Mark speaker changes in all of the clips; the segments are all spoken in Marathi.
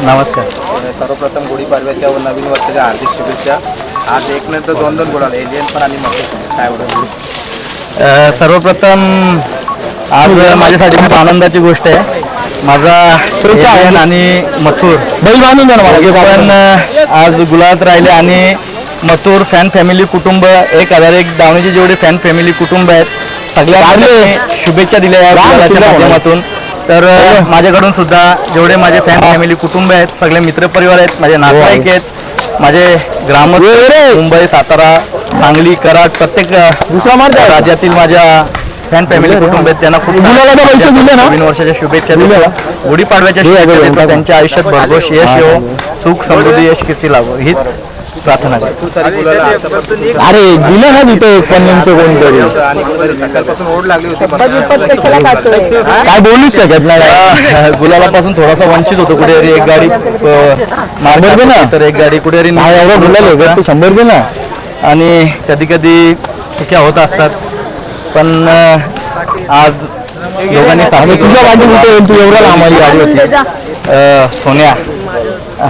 Speaker 1: नमस्कार.
Speaker 2: सर्वप्रथम गुढीपाडव्याच्या व नवीन वर्षाच्या हार्दिक शुभेच्छा. आज एक नंतर दोन गुलाल एलियन पण आणि मग काय होतं.
Speaker 1: सर्वप्रथम आज माझ्यासाठी खूप आनंदाची गोष्ट आहे. माझा एलियन आणि मथुर
Speaker 3: बैल बांधून द्या ना
Speaker 1: पण आज गुलाबात राहिले आणि मथुर फॅन फॅमिली कुटुंब 1001 दावणीचे जेवढे फॅन फॅमिली कुटुंब आहेत सगळ्यांना शुभेच्छा दिल्या या गुलाबाच्या माध्यमातून. तर माझ्याकडून सुद्धा जेवढे माझे फॅन फॅमिली कुटुंब आहेत सगळे मित्रपरिवार आहेत, माझे नातेवाईक आहेत, माझे ग्रामस्थ मुंबई सातारा सांगली कराड प्रत्येक राज्यातील माझ्या फॅन फॅमिली कुटुंब आहेत त्यांना खूप नवीन वर्षाच्या शुभेच्छा दिल्या, गुढीपाडव्याच्या शुभेच्छा देतो. त्यांच्या आयुष्यात भरघोस यश येवो, सुख समृद्धी यश कीर्ती लाभो हीच प्रार्थना आहे.
Speaker 3: अरे दिलं ना तिथं पन्नींचं कोणतरी
Speaker 2: ओढ लागली होती
Speaker 3: काय बोलूच शकत नाही.
Speaker 1: गुलालापासून थोडासा वंचित होतो. कुठेतरी एक गाडी मार्ग दे ना, तर एक गाडी कुठेतरी
Speaker 3: नाही एवढा गुलाल आहे ते 100 दे ना.
Speaker 1: आणि कधी कधी चुक्या होत असतात पण आज दोघांनी
Speaker 3: तुझ्या गाडी कुठे येईल तू एवढा लांब
Speaker 1: गाडी होती सोन्या.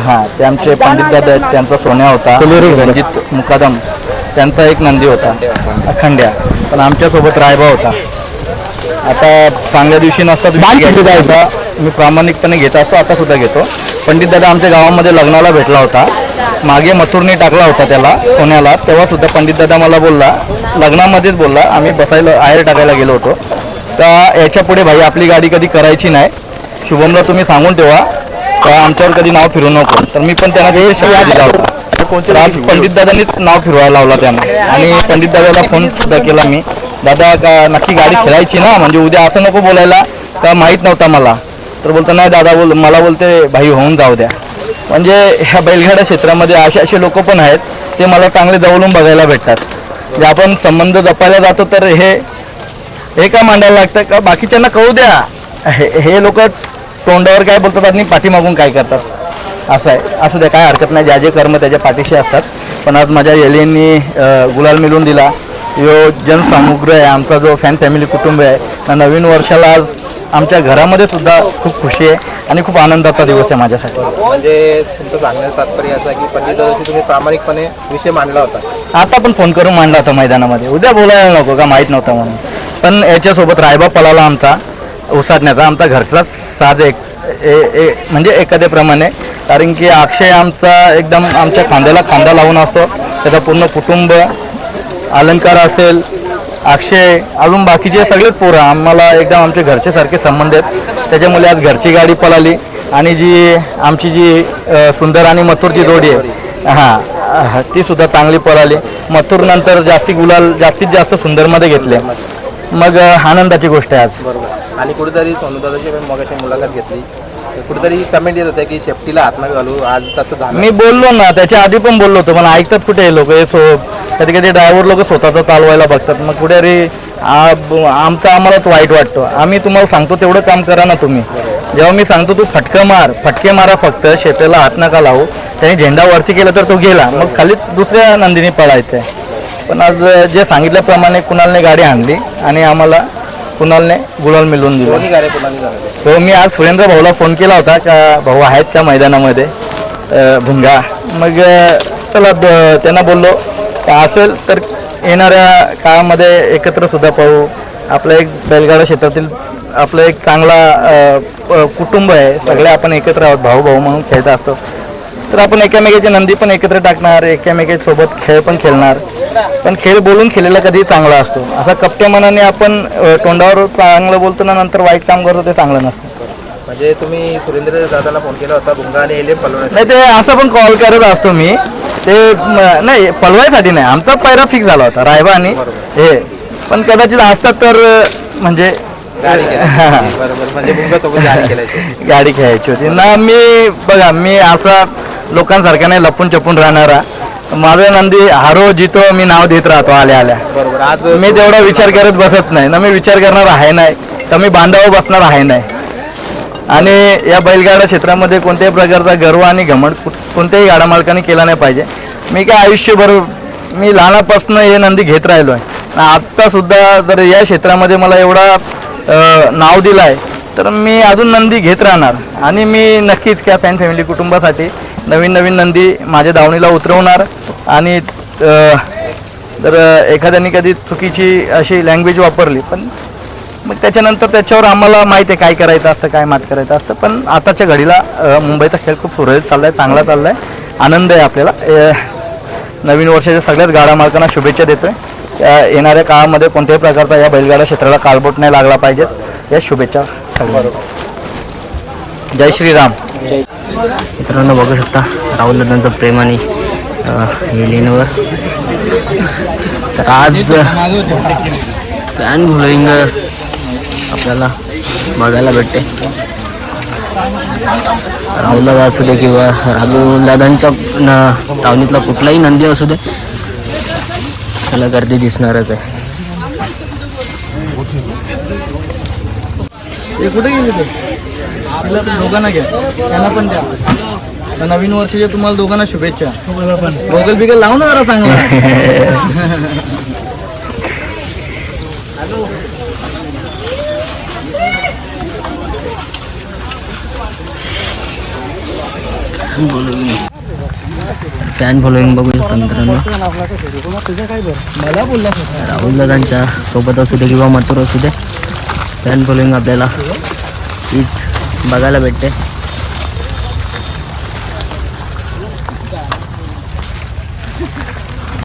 Speaker 1: हां ते आमचे पंडित दादा आहेत, त्यांचा सोन्या होता, रणजित मुकादम त्यांचा एक नंदी होता अखंड्या, पण आमच्यासोबत रायबा होता. आता चांगल्या दिवशी नसतात मी प्रामाणिकपणे घेत असतो, आता सुद्धा घेतो. पंडित दादा आमच्या गावामध्ये लग्नाला भेटला होता, मागे मथुरने टाकला होता त्याला सोन्याला, तेव्हा सुद्धा पंडित दादा मला बोलला, लग्नामध्येच बोलला, आम्ही बसायला आहेर टाकायला गेलो होतो, तर याच्या पुढे भाई आपली गाडी कधी करायची नाही, शुभमला तुम्ही सांगून ठेवा तर आमच्यावर कधी नाव फिरू नको. तर मी पण त्यांना ते शब्द दिला होता. आज पंडित दादांनीच नाव फिरवायला लावला त्यांना आणि पंडित दादाला फोन सुद्धा केला मी, दादा का नक्की गाडी खेळायची ना, म्हणजे उद्या असं नको बोलायला का माहीत नव्हता मला. तर बोलतो नाही दादा मला बोलते भाई होऊन जाऊ द्या. म्हणजे ह्या बैलगाडा क्षेत्रामध्ये असे लोक पण आहेत ते मला चांगले जवळून बघायला भेटतात. जे आपण संबंध जपायला जातो तर हे का मांडायला लागतं का बाकीच्यांना कळू द्या, हे लोक तोंडावर काय बोलतात आणि पाठीमागून काय करतात असं आहे. असू द्या काय हरकत नाही, ज्या जे कर्म त्याच्या पाठीशी असतात. पण आज माझ्या एलियननी गुलाल मिळवून दिला. यो जनसामुग्र आहे आमचा जो फॅन फॅमिली कुटुंब आहे. नवीन वर्षाला आज आमच्या घरामध्ये सुद्धा खूप खुशी आहे आणि खूप आनंदाचा दिवस आहे माझ्यासाठी.
Speaker 2: म्हणजे तुमचं सांगण्याचं तात्पर्य असं की पंडित दादाशी तुम्ही प्रामाणिकपणे विषय मांडला होता.
Speaker 1: आता पण फोन करून मांडला होता मैदानामध्ये, उद्या बोलायला नको का माहीत नव्हतं म्हणून. पण याच्यासोबत रायबा पळाला आमचा उसाटण्याचा, आमचा घरचाच साध म्हणजे एखाद्याप्रमाणे, कारण की अक्षय आमचा एकदम आमच्या खांद्याला खांदा लावून असतो. त्याचा पूर्ण कुटुंब अलंकार असेल, अक्षय अजून बाकीचे सगळेच पोरं आम्हाला एकदम आमचे घरचे सारखे संबंध आहेत. त्याच्यामुळे आज घरची गाडी पळाली आणि जी आमची जी सुंदर आणि मथुरची जोडी आहे हां ती सुद्धा चांगली पळाली. मथुर नंतर जास्तीत जास्त सुंदरमध्ये घेतले, मग आनंदाची गोष्ट आहे आज.
Speaker 2: बरोबर. आणि कुठेतरी सोनूदादाची पण मगाशी मुलाखत घेतली, कुठेतरी कमेंट येत होत्या की शेफ्टीला हात नका घालू, आज तसं झालं.
Speaker 1: मी बोललो ना, त्याच्या आधी पण बोललो होतो, पण ऐकतात कुठे हे लोक. कधी कधी ड्रायव्हर लोक स्वतःचा चालवायला बघतात, मग कुठे आमचा आम्हालाच वाईट वाटतो. आम्ही तुम्हाला सांगतो तेवढं काम करा ना तुम्ही. जेव्हा मी सांगतो तू फटके मारा फक्त, शेताला हात नका लावू, त्याने झेंडा वरती केला तर तो गेला, मग खाली दुसऱ्या नंदीने पळायचं आहे. पण आज जे सांगितल्याप्रमाणे कुणालने गाडी आणली आणि आम्हाला कुणालने गुलाल मिळवून दिला. हो, मी आज सुरेंद्र भाऊला फोन केला होता का भाऊ आहेत त्या मैदानामध्ये भुंगा, मग चला त्यांना बोललो असेल तर येणाऱ्या काळामध्ये एकत्र सुद्धा पाहू. आपलं एक बैलगाडा क्षेत्रातील आपलं एक चांगला कुटुंब आहे, सगळे आपण एकत्र आहोत, भाऊ म्हणून खेळत असतो. तर आपण एकामेकाची नंदी पण एकत्र टाकणार, एकामेकासोबत खेळ पण खेळणार. पण खेळ बोलून खेळलेला कधी चांगला असतो. असा कपट्या मनाने आपण तोंडावर चांगलं बोलतो ना, नंतर वाईट काम करतो ते चांगलं नसतं.
Speaker 2: म्हणजे तुम्ही सुरेंद्र दादाला फोन केला होता भुंगा आणि एलियन पळवण्यासाठी?
Speaker 1: नाही, ते असं पण कॉल करत असतो मी, ते नाही पळवायसाठी नाही, आमचा पैरा फिक्स झाला होता रायबा आणि हे. पण कदाचित असतात तर म्हणजे गाडी खेळायची होती ना. मी असा लोकांसारखा नाही लपून चपून राहणारा. माझा नंदी हारो जितो मी नाव देत राहतो आल्या.
Speaker 2: बरोबर. आज
Speaker 1: मी तेवढा विचार करत बसत नाही ना, मी विचार करणार आहे नाही तर मी बांधावर बसणार आहे नाही. आणि या बैलगाडा क्षेत्रामध्ये कोणत्याही प्रकारचा गर्व आणि घमंड कोणत्याही गाडा मालकाने केला नाही पाहिजे. मी काय आयुष्यभर मी लहानापासून हे नंदी घेत राहिलो आहे. आत्तासुद्धा जर या क्षेत्रामध्ये मला एवढा नाव दिलं आहे तर मी अजून नंदी घेत राहणार आणि मी नक्कीच त्या फॅन फॅमिली कुटुंबासाठी नवीन नवीन नंदी माझ्या दावणीला उतरवणार. आणि जर एखाद्याने कधी चुकीची अशी लँग्वेज वापरली पण मग त्याच्यानंतर त्याच्यावर आम्हाला माहिती आहे काय करायचं असतं काय मात करायचं असतं. पण आताच्या घडीला मुंबईचा खेळ खूप सुरळीत चालला आहे, चांगला चालला आहे, आनंद आहे आपल्याला. नवीन वर्षाच्या सगळ्याच गाडा मालकांना शुभेच्छा देतोय. येणाऱ्या काळामध्ये कोणत्याही प्रकारचा या बैलगाडा क्षेत्राला काळबोट नाही लागला पाहिजेत या शुभेच्छा सगळ्यांना. जय श्रीराम.
Speaker 4: मित्रांनो बघू शकता राहुल दादांचं प्रेम आणि एलियनवर. तर आज फॅन फॉलोईंग आपल्याला बघायला भेटते. राहुल दादा असू दे किंवा राहुल दादांच्या दावणीतला कुठलाही नंदी असू दे त्याला गर्दी दिसणारच आहे.
Speaker 1: ते कुठे गेले ते तिला पण दोघांना घ्या, त्यांना पण द्या. तर नवीन वर्षाच्या तुम्हाला दोघांना शुभेच्छा. गोगल बिगल लावू ना जरा चांगला.
Speaker 4: फॅन फॉलोईंग बघू शकता मित्रांनो.
Speaker 1: मला बोलला
Speaker 4: राहुल दादांच्या सोबत असू दे किंवा मथुर असू दे फॅन फॉलोईंग आपल्याला हीच बघायला भेटते.